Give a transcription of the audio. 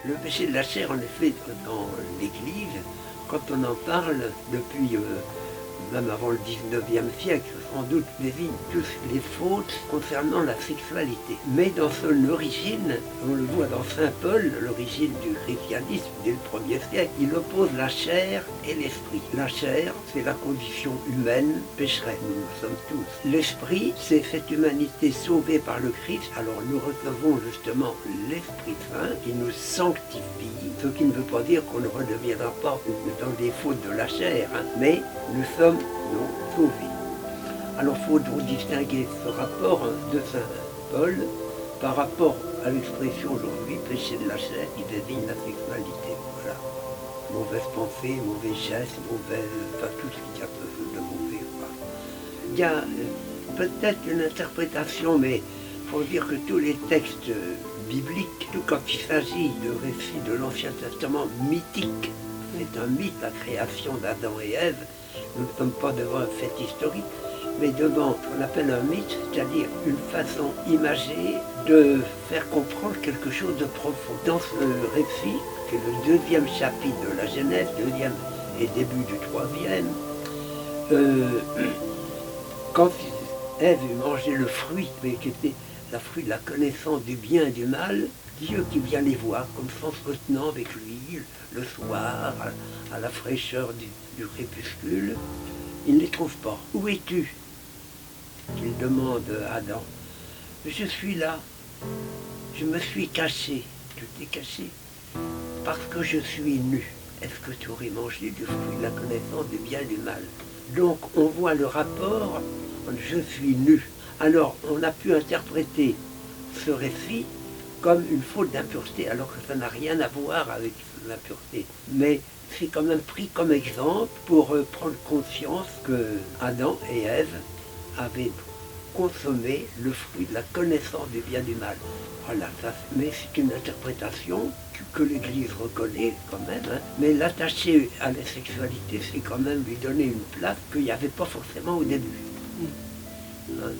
Le péché de la chair, en effet, dans l'Église, quand on en parle depuis même avant le 19e siècle, sans doute désigne tous les fautes concernant la sexualité. Mais dans son origine, on le voit dans Saint Paul, l'origine du christianisme dès le 1er siècle, il oppose la chair et l'esprit. La chair, c'est la condition humaine pécheresse, nous le sommes tous. L'esprit, c'est cette humanité sauvée par le Christ. Alors nous recevons justement l'Esprit Saint qui nous sanctifie, ce qui ne veut pas dire qu'on ne redeviendra pas dans des fautes de la chair, mais nous sommes non sauvés. Alors il faut donc distinguer ce rapport de Saint Paul par rapport à l'expression aujourd'hui péché de la chair qui désigne la sexualité. Voilà. Mauvaise pensée, mauvais geste, enfin tout ce qu'il y a de mauvais. Quoi. Il y a peut-être une interprétation, mais il faut dire que tous les textes bibliques, tout quand il s'agit de récits de l'Ancien Testament mythiques, c'est un mythe, la création d'Adam et Ève. Nous ne sommes pas devant un fait historique, mais devant ce qu'on appelle un mythe, c'est-à-dire une façon imagée de faire comprendre quelque chose de profond. Dans ce récit, qui est le 2e chapitre de la Genèse, 2e et début du 3e, quand Ève eut mangé le fruit, mais qui était le fruit de la connaissance du bien et du mal, Dieu qui vient les voir comme s'entretenant avec lui le soir, à la fraîcheur du crépuscule, il ne les trouve pas. Où es-tu? Il demande à Adam. Je suis là. Je me suis caché. Tu t'es caché parce que je suis nu. Est-ce que tu aurais mangé du fruit de la connaissance du bien et du mal? Donc on voit le rapport, je suis nu. Alors on a pu interpréter ce récit comme une faute d'impureté, alors que ça n'a rien à voir avec l'impureté. Mais c'est quand même pris comme exemple pour prendre conscience que Adam et Ève avaient consommé le fruit de la connaissance du bien et du mal. Voilà, ça, mais c'est une interprétation que l'Église reconnaît quand même, hein. Mais l'attacher à la sexualité, c'est quand même lui donner une place qu'il n'y avait pas forcément au début. Hein.